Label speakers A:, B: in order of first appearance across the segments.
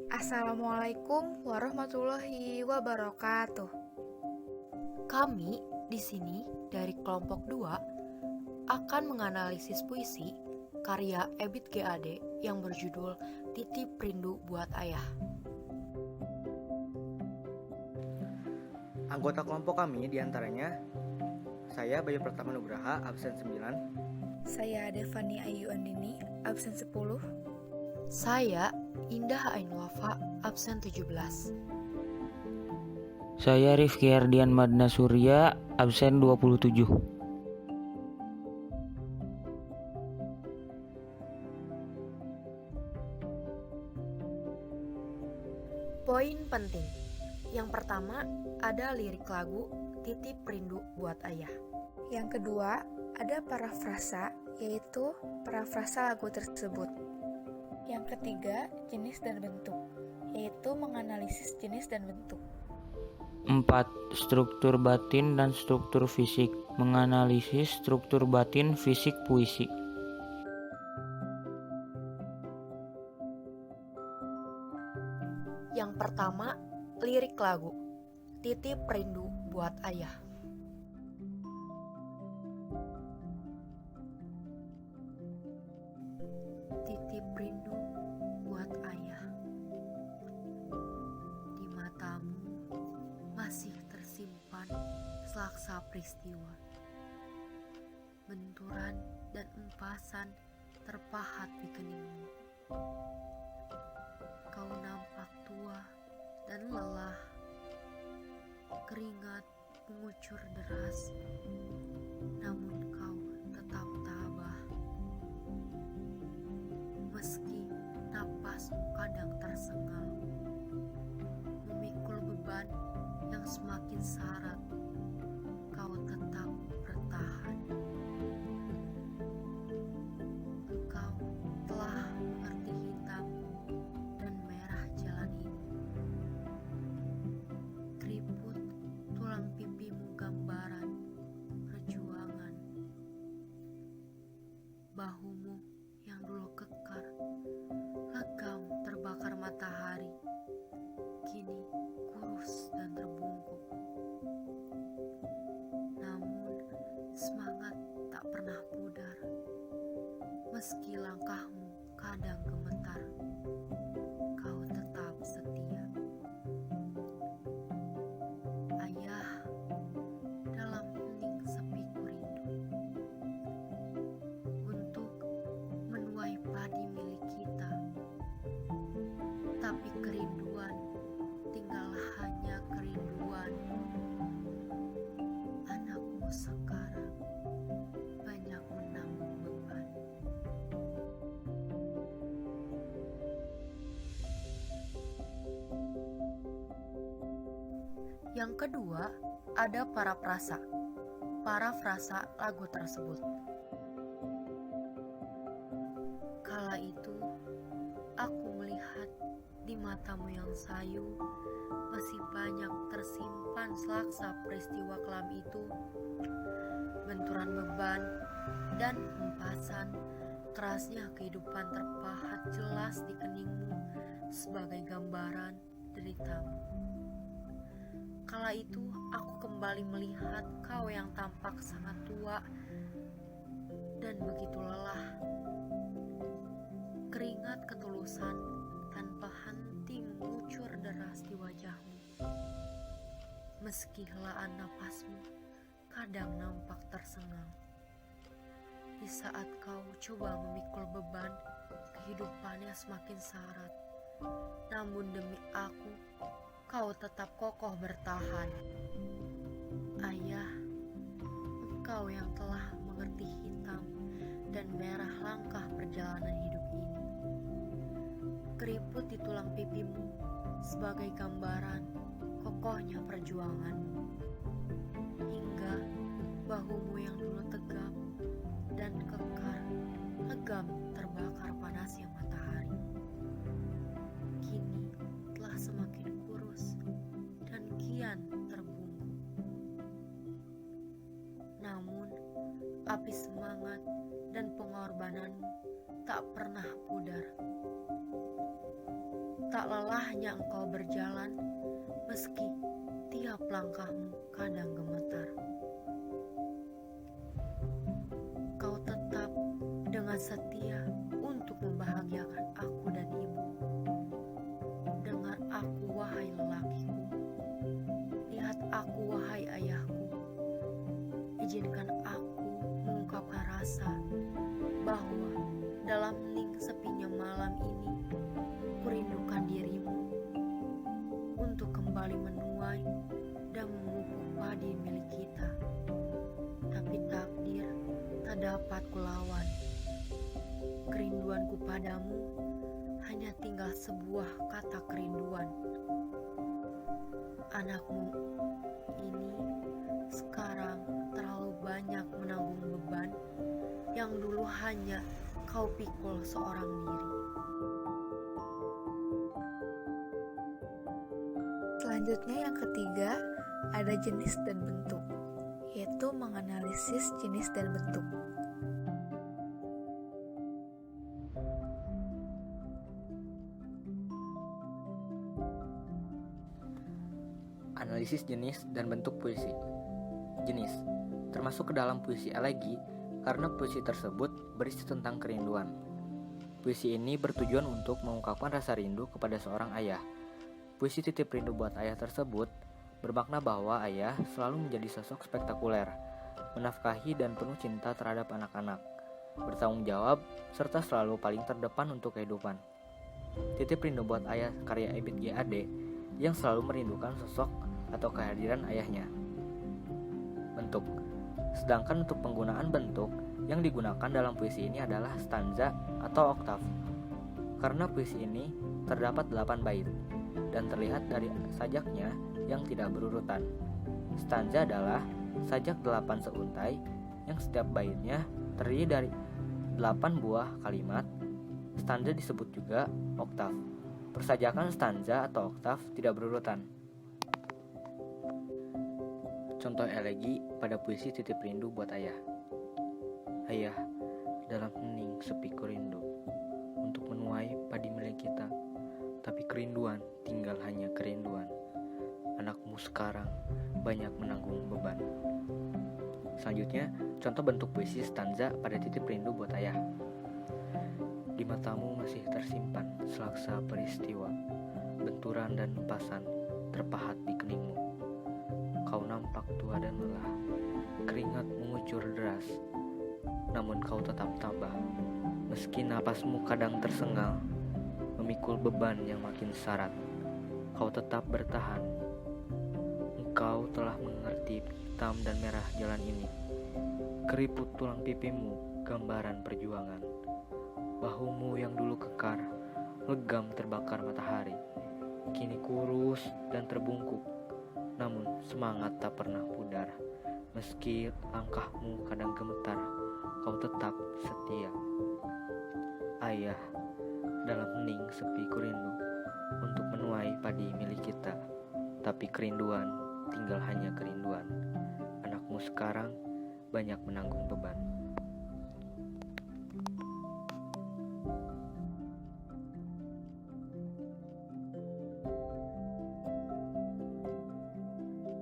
A: Assalamualaikum warahmatullahi wabarakatuh.
B: Kami di sini dari kelompok 2 akan menganalisis puisi karya Ebit GAD yang berjudul Titip Rindu Buat Ayah.
C: Anggota kelompok kami diantaranya saya Bayu Pratama Nugraha, absen 9.
A: Saya Devani Ayu Andini, absen 10.
B: Saya Indah Ainwafa, absen 17.
D: Saya Rifki Ardian Madna Surya, absen 27.
B: Poin penting. Yang pertama, ada lirik lagu Titip Rindu Buat Ayah.
A: Yang kedua, ada parafrasa, yaitu parafrasa lagu tersebut. Yang ketiga, jenis dan bentuk, yaitu menganalisis jenis dan bentuk.
D: 4. Struktur batin dan struktur fisik. Menganalisis struktur batin fisik puisi.
B: Yang pertama, lirik lagu Titip Rindu Buat Ayah. Titip rindu buat ayah. Di matamu masih tersimpan selaksa peristiwa. Benturan dan empasan terpahat di keningmu. Kau nampak tua dan lelah. Keringat mengucur deras, namun kau tetap tabah. Meski napasmu kadang tersengal, memikul beban yang semakin syarat, kau tetap bertahan. Engkau telah mengerti hitam dan merah jalan ini. Keriput tulang pipimu gambaran perjuangan. Bahumu yang dulu kekar, legam terbakar matahari, kini kurus dan terbungkuk. Namun semangat tak pernah pudar, meski langkahmu kadang gemetar, kau tetap setia. Ayah, dalam hening sepiku rindu, untuk menuai padi milik kita. Tapi kerinduan tinggal hanya kerinduan. Anakmu sekarang banyak menanggung beban. Yang kedua, ada parafrasa lagu tersebut. Kala itu, aku melihat di matamu yang sayu masih banyak tersimpan selaksa peristiwa kelam itu. Benturan beban dan hempasan, kerasnya kehidupan terpahat jelas di keningmu sebagai gambaran deritamu. Kala itu aku kembali melihat kau yang tampak sangat tua dan begitu lelah. Keringat ketulusan tanpa henti mengucur deras di wajahmu. Meski helaan napasmu kadang nampak tersengal. Di saat kau coba memikul beban, kehidupannya semakin syarat. Namun demi aku, kau tetap kokoh bertahan. Ayah, engkau yang telah mengerti hitam dan merah langkah perjalanan hidup ini. Keriput di tulang pipimu sebagai gambaran kokohnya perjuangan. Hingga bahumu yang dulu tegap dan kekar, legam terbakar panasnya matahari, kini telah semakin kurus dan kian terbungkuk. Namun api semangat dan pengorbananmu tak pernah pudar. tak lelahnya engkau berjalan, meski tiap langkahmu kadang gemetar. Kau tetap dengan setia untuk membahagiakan aku dan ibu. Dengar aku wahai lelakiku, lihat aku wahai ayahku. Izinkan aku mengungkapkan rasa bahwa dalam hening sepinya malam ini, kurindukan dirimu untuk kembali menuai dan memupuk padi milik kita. Tapi takdir tak dapat kulawan. Kerinduanku padamu hanya tinggal sebuah kata kerinduan. Anakmu ini sekarang terlalu banyak menanggung beban yang dulu hanya kau pikul seorang diri.
A: Selanjutnya yang ketiga, ada jenis dan bentuk, yaitu menganalisis jenis dan bentuk.
C: Analisis jenis dan bentuk puisi. Jenis termasuk ke dalam puisi elegi karena puisi tersebut berisi tentang kerinduan. Puisi ini bertujuan untuk mengungkapkan rasa rindu kepada seorang ayah. Puisi Titip Rindu Buat Ayah tersebut bermakna bahwa ayah selalu menjadi sosok spektakuler, menafkahi dan penuh cinta terhadap anak-anak, bertanggung jawab, serta selalu paling terdepan untuk kehidupan. Titip Rindu Buat Ayah karya Ebit GAD yang selalu merindukan sosok atau kehadiran ayahnya. Bentuk. Sedangkan untuk penggunaan bentuk yang digunakan dalam puisi ini adalah stanza atau oktav. Karena puisi ini terdapat 8 bait dan terlihat dari sajaknya yang tidak berurutan. Stanza adalah sajak 8 seuntai yang setiap baitnya terdiri dari 8 buah kalimat. Stanza disebut juga oktav. Persajakan stanza atau oktav tidak berurutan. Contoh elegi pada puisi Titip Rindu Buat Ayah. Ayah, dalam hening sepi ku rindu untuk menuai padi milik kita, tapi kerinduan tinggal hanya kerinduan. Anakmu sekarang banyak menanggung beban. Selanjutnya, contoh bentuk puisi stanza pada Titip Rindu Buat Ayah. Di matamu masih tersimpan selaksa peristiwa, benturan dan empasan terpahat di keningmu. Kau nampak tua dan lelah, keringat mengucur deras, namun kau tetap tabah. Meski napasmu kadang tersengal, memikul beban yang makin syarat, kau tetap bertahan. Engkau telah mengerti hitam dan merah jalan ini. Keriput tulang pipimu, gambaran perjuangan. Bahumu yang dulu kekar, legam terbakar matahari, kini kurus dan terbungkuk. Namun semangat tak pernah pudar. Meski langkahmu kadang gemetar, kau tetap setia. Ayah, dalam hening sepi ku rindu untuk menuai padi milik kita, tapi kerinduan tinggal hanya kerinduan. Anakmu sekarang banyak menanggung beban.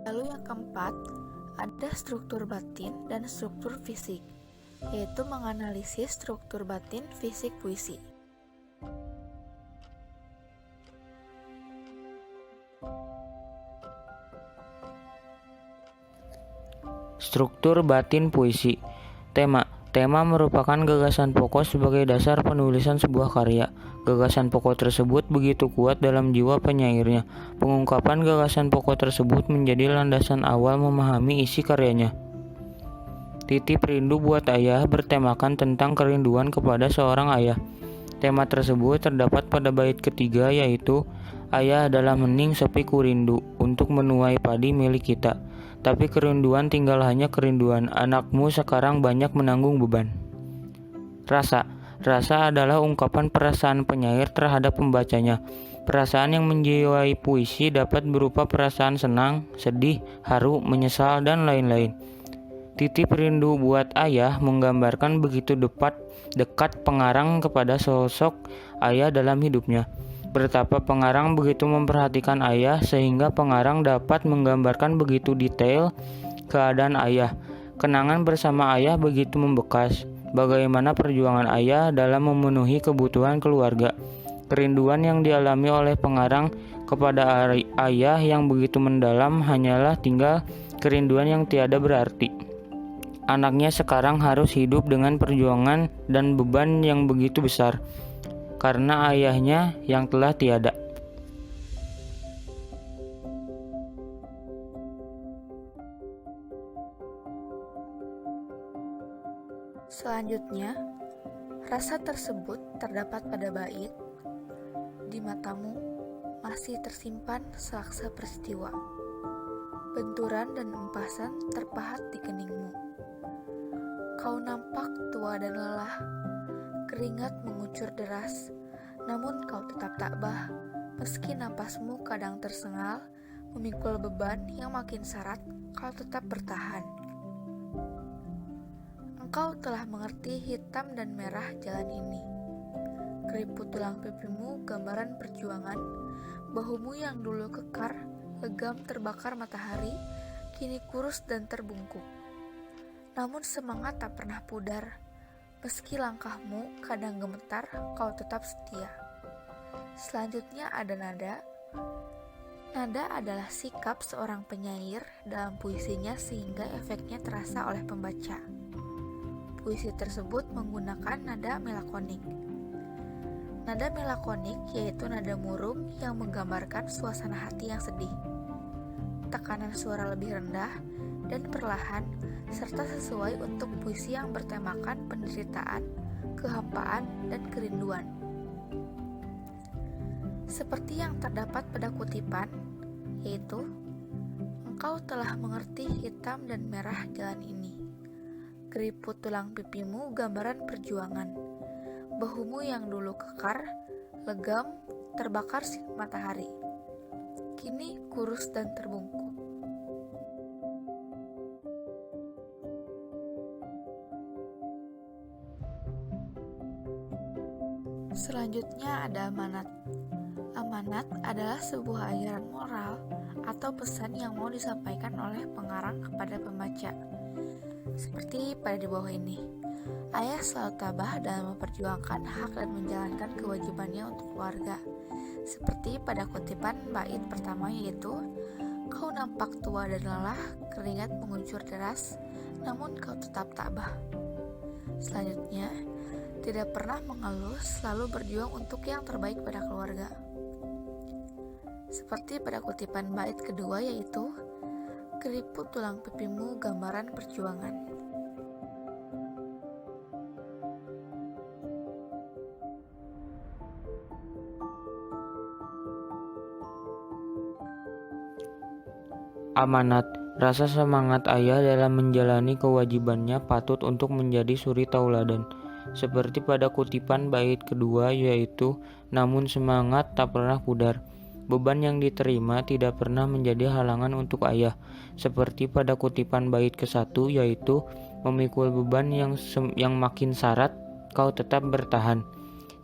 A: Lalu yang keempat, ada struktur batin dan struktur fisik, yaitu menganalisis struktur batin fisik puisi.
D: Struktur batin puisi. Tema merupakan gagasan pokok sebagai dasar penulisan sebuah karya. Gagasan pokok tersebut begitu kuat dalam jiwa penyairnya. Pengungkapan gagasan pokok tersebut menjadi landasan awal memahami isi karyanya. Titip Rindu Buat Ayah bertemakan tentang kerinduan kepada seorang ayah. Tema tersebut terdapat pada bait ketiga, yaitu ayah dalam hening sepi ku rindu untuk menuai padi milik kita, tapi kerinduan tinggal hanya kerinduan. Anakmu sekarang banyak menanggung beban. Rasa adalah ungkapan perasaan penyair terhadap pembacanya. Perasaan yang menjiwai puisi dapat berupa perasaan senang, sedih, haru, menyesal, dan lain-lain. Titip Rindu Buat Ayah menggambarkan begitu dekat pengarang kepada sosok ayah dalam hidupnya. Betapa pengarang begitu memperhatikan ayah sehingga pengarang dapat menggambarkan begitu detail keadaan ayah. Kenangan bersama ayah begitu membekas. Bagaimana perjuangan ayah dalam memenuhi kebutuhan keluarga. Kerinduan yang dialami oleh pengarang kepada ayah yang begitu mendalam hanyalah tinggal kerinduan yang tiada berarti. Anaknya sekarang harus hidup dengan perjuangan dan beban yang begitu besar karena ayahnya yang telah tiada.
A: Selanjutnya, rasa tersebut terdapat pada bait, di matamu masih tersimpan selaksa peristiwa. Benturan dan empasan terpahat di keningmu. Kau nampak tua dan lelah, keringat mengucur deras, namun kau tetap tabah, meski napasmu kadang tersengal, memikul beban yang makin syarat, kau tetap bertahan. Engkau telah mengerti hitam dan merah jalan ini. Keriput tulang pipimu gambaran perjuangan, bahumu yang dulu kekar, legam terbakar matahari, kini kurus dan terbungkuk. Namun semangat tak pernah pudar. Meski langkahmu kadang gemetar, kau tetap setia. Selanjutnya ada nada. Nada adalah sikap seorang penyair dalam puisinya sehingga efeknya terasa oleh pembaca. Puisi tersebut menggunakan nada melakonik. Nada melakonik yaitu nada murung yang menggambarkan suasana hati yang sedih. Tekanan suara lebih rendah dan perlahan, serta sesuai untuk puisi yang bertemakan penderitaan, kehampaan, dan kerinduan. Seperti yang terdapat pada kutipan, yaitu, engkau telah mengerti hitam dan merah jalan ini. Keriput tulang pipimu gambaran perjuangan, bahumu yang dulu kekar, legam, terbakar sinar matahari, kini kurus dan terbungkuk. Selanjutnya ada amanat. Amanat adalah sebuah ajaran moral atau pesan yang mau disampaikan oleh pengarang kepada pembaca. Seperti pada di bawah ini. Ayah selalu tabah dalam memperjuangkan hak dan menjalankan kewajibannya untuk keluarga. Seperti pada kutipan bait pertama yaitu, kau nampak tua dan lelah, keringat mengucur deras, namun kau tetap tabah. Selanjutnya, tidak pernah mengeluh, selalu berjuang untuk yang terbaik pada keluarga. Seperti pada kutipan bait kedua yaitu, keriput tulang pipimu gambaran perjuangan.
D: Amanat. Rasa semangat ayah dalam menjalani kewajibannya patut untuk menjadi suri tauladan. Seperti pada kutipan bait kedua yaitu, namun semangat tak pernah pudar. Beban yang diterima tidak pernah menjadi halangan untuk ayah. Seperti pada kutipan bait ke-1 yaitu, memikul beban yang makin syarat, kau tetap bertahan.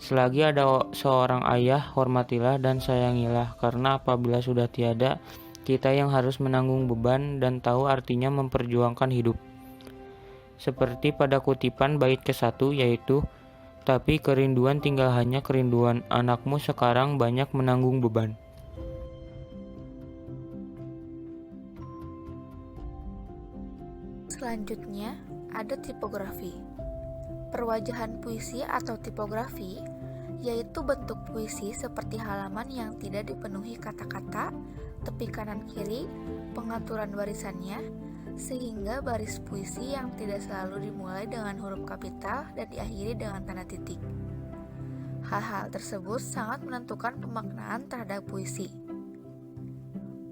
D: Selagi ada seorang ayah, hormatilah dan sayangilah, karena apabila sudah tiada, kita yang harus menanggung beban dan tahu artinya memperjuangkan hidup. Seperti pada kutipan bait ke-1 yaitu, tapi kerinduan tinggal hanya kerinduan, anakmu sekarang banyak menanggung beban.
A: Selanjutnya ada tipografi. Perwajahan puisi atau tipografi yaitu bentuk puisi seperti halaman yang tidak dipenuhi kata-kata, tepi kanan kiri, pengaturan barisannya, sehingga baris puisi yang tidak selalu dimulai dengan huruf kapital dan diakhiri dengan tanda titik. Hal-hal tersebut sangat menentukan pemaknaan terhadap puisi.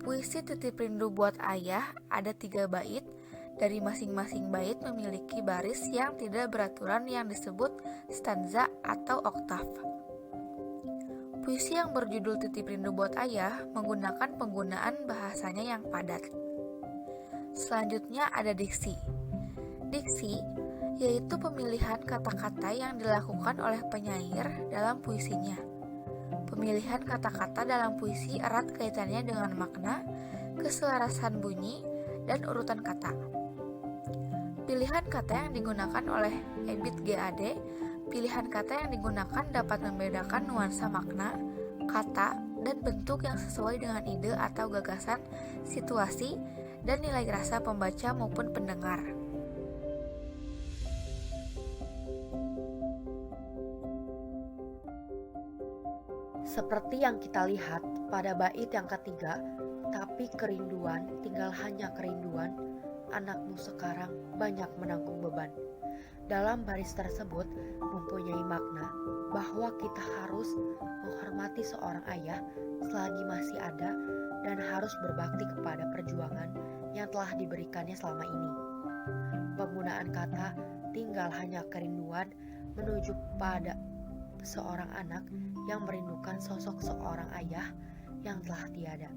A: Puisi Titip Rindu Buat Ayah ada 3 bait, dari masing-masing bait memiliki baris yang tidak beraturan yang disebut stanza atau oktav. Puisi yang berjudul Titip Rindu Buat Ayah menggunakan penggunaan bahasanya yang padat. Selanjutnya ada diksi. Diksi yaitu pemilihan kata-kata yang dilakukan oleh penyair dalam puisinya. Pemilihan kata-kata dalam puisi erat kaitannya dengan makna, keselarasan bunyi, dan urutan kata. Pilihan kata yang digunakan oleh Ebit GAD. Pilihan kata yang digunakan dapat membedakan nuansa makna, kata, dan bentuk yang sesuai dengan ide atau gagasan, situasi, dan nilai rasa pembaca maupun pendengar.
B: Seperti yang kita lihat pada bait yang ketiga, tapi kerinduan tinggal hanya kerinduan, anakmu sekarang banyak menanggung beban. Dalam baris tersebut mempunyai makna bahwa kita harus menghormati seorang ayah selagi masih ada dan harus berbakti kepada perjuangan yang telah diberikannya selama ini. Penggunaan kata tinggal hanya kerinduan menuju pada seorang anak yang merindukan sosok seorang ayah yang telah tiada.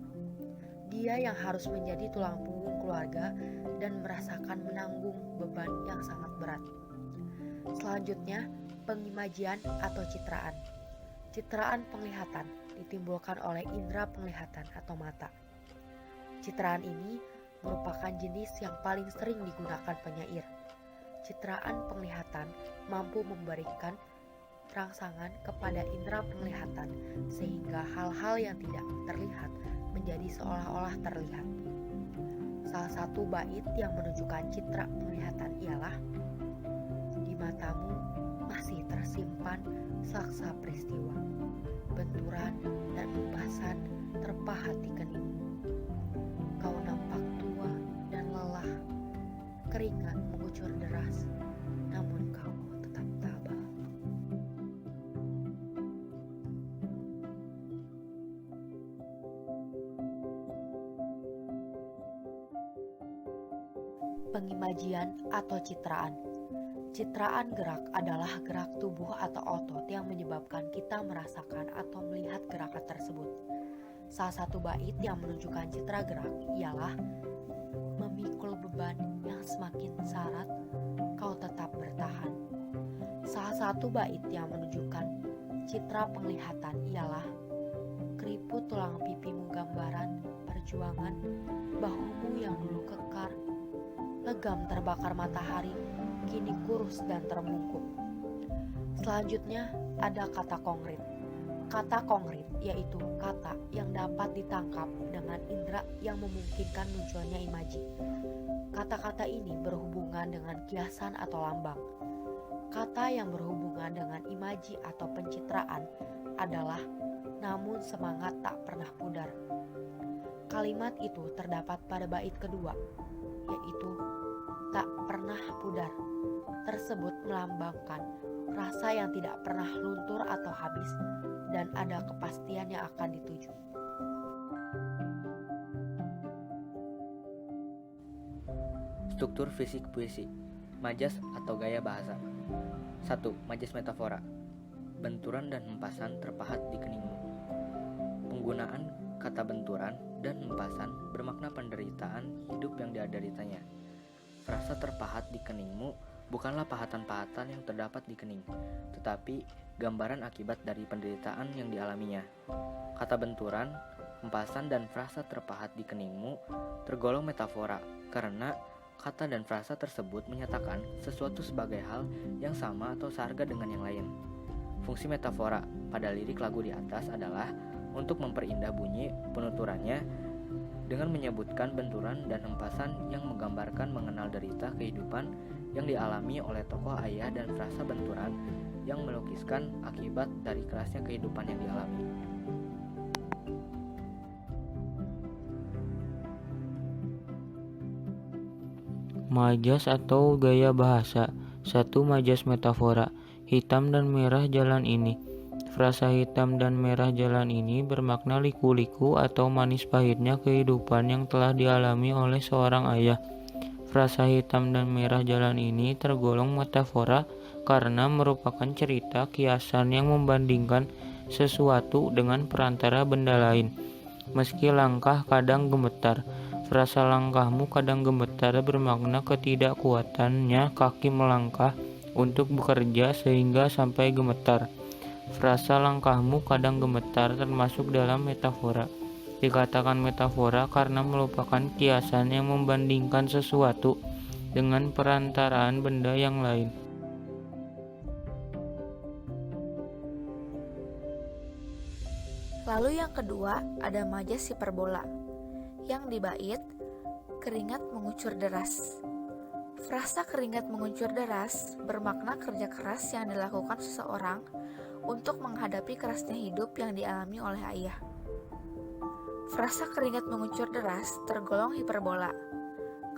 B: Dia yang harus menjadi tulang punggung keluarga dan merasakan menanggung beban yang sangat berat. Selanjutnya, pengimajian atau citraan. Citraan penglihatan ditimbulkan oleh indera penglihatan atau mata. Citraan ini merupakan jenis yang paling sering digunakan penyair. Citraan penglihatan mampu memberikan rangsangan kepada indera penglihatan sehingga hal-hal yang tidak terlihat menjadi seolah-olah terlihat. Salah satu bait yang menunjukkan citra penglihatan ialah di matamu masih tersimpan saksa peristiwa, benturan dan empasan terpahat di keningmu. Kau nampak tua dan lelah, keringat mengucur deras, namun kau tetap tabah. Pengimajian atau citraan. Citraan gerak adalah gerak tubuh atau otot yang menyebabkan kita merasakan atau melihat gerakan tersebut. Salah satu bait yang menunjukkan citra gerak ialah memikul beban yang semakin syarat, kau tetap bertahan. Salah satu bait yang menunjukkan citra penglihatan ialah keriput tulang pipimu gambaran perjuangan, bahumu yang dulu kekar, legam terbakar matahari, kini kurus dan terbungkuk. Selanjutnya ada kata konkret. Kata konkret yaitu kata yang dapat ditangkap dengan indera yang memungkinkan munculnya imaji. Kata-kata ini berhubungan dengan kiasan atau lambang. Kata yang berhubungan dengan imaji atau pencitraan adalah namun semangat tak pernah pudar. Kalimat itu terdapat pada bait kedua, yaitu tak pernah pudar. Tersebut melambangkan rasa yang tidak pernah luntur atau habis dan ada kepastian yang akan dituju.
C: Struktur fisik puisi. Majas atau gaya bahasa. 1. Majas metafora. Benturan dan hempasan terpahat di keningmu. Penggunaan kata benturan dan hempasan bermakna penderitaan hidup yang dideritanya. Frasa terpahat di keningmu bukanlah pahatan-pahatan yang terdapat di kening, tetapi gambaran akibat dari penderitaan yang dialaminya. Kata benturan, hempasan, dan frasa terpahat di keningmu tergolong metafora karena kata dan frasa tersebut menyatakan sesuatu sebagai hal yang sama atau seharga dengan yang lain. Fungsi metafora pada lirik lagu di atas adalah untuk memperindah bunyi penuturannya dengan menyebutkan benturan dan hempasan yang menggambarkan mengenal derita kehidupan yang dialami oleh tokoh ayah dan frasa benturan yang melukiskan akibat dari kerasnya kehidupan yang dialami.
D: Majas atau gaya bahasa. 1. Majas metafora. Hitam dan merah jalan ini. Frasa hitam dan merah jalan ini bermakna liku-liku atau manis pahitnya kehidupan yang telah dialami oleh seorang ayah. Frasa hitam dan merah jalan ini tergolong metafora karena merupakan cerita kiasan yang membandingkan sesuatu dengan perantara benda lain. Meski langkah kadang gemetar, frasa langkahmu kadang gemetar bermakna ketidakkuatannya kaki melangkah untuk bekerja sehingga sampai gemetar. Frasa langkahmu kadang gemetar termasuk dalam metafora. Dikatakan metafora karena merupakan kiasan yang membandingkan sesuatu dengan perantaraan benda yang lain.
A: Lalu yang kedua ada majas hiperbola, yang dibait keringat mengucur deras. Frasa keringat mengucur deras bermakna kerja keras yang dilakukan seseorang untuk menghadapi kerasnya hidup yang dialami oleh ayah. Frasa keringat mengucur deras tergolong hiperbola,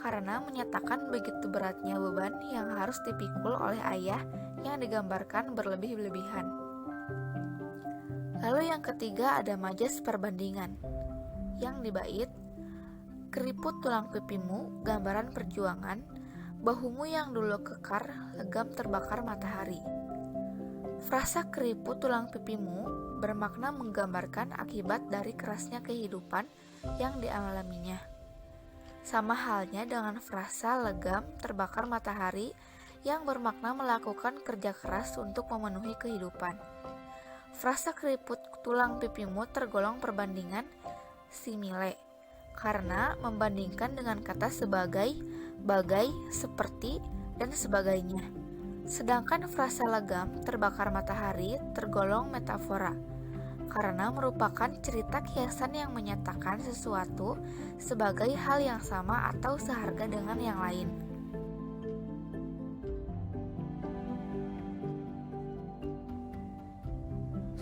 A: karena menyatakan begitu beratnya beban yang harus dipikul oleh ayah yang digambarkan berlebih-lebihan. Lalu yang ketiga ada majas perbandingan, yang dibait keriput tulang pipimu, gambaran perjuangan, bahumu yang dulu kekar, legam terbakar matahari. Frasa keriput tulang pipimu bermakna menggambarkan akibat dari kerasnya kehidupan yang dialaminya. Sama halnya dengan frasa legam terbakar matahari yang bermakna melakukan kerja keras untuk memenuhi kehidupan. Frasa keriput tulang pipimu tergolong perbandingan simile, karena membandingkan dengan kata sebagai, bagai, seperti, dan sebagainya. Sedangkan frasa legam terbakar matahari tergolong metafora, karena merupakan cerita kiasan yang menyatakan sesuatu sebagai hal yang sama atau seharga dengan yang lain.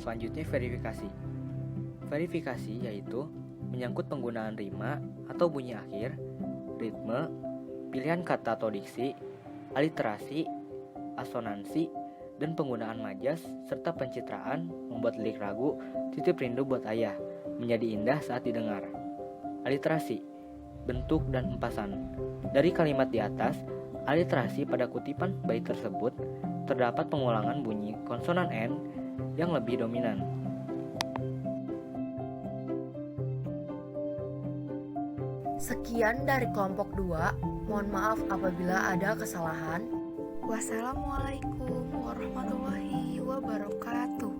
C: Selanjutnya verifikasi. Verifikasi yaitu menyangkut penggunaan rima atau bunyi akhir, ritme, pilihan kata atau diksi, aliterasi, asonansi, dan penggunaan majas serta pencitraan membuat lirik lagu Titip Rindu Buat Ayah menjadi indah saat didengar. Aliterasi, bentuk dan empasan. Dari kalimat di atas, aliterasi pada kutipan bait tersebut terdapat pengulangan bunyi konsonan N yang lebih dominan.
B: Sekian dari kelompok 2. Mohon maaf apabila ada kesalahan.
A: Wassalamualaikum warahmatullahi wabarakatuh.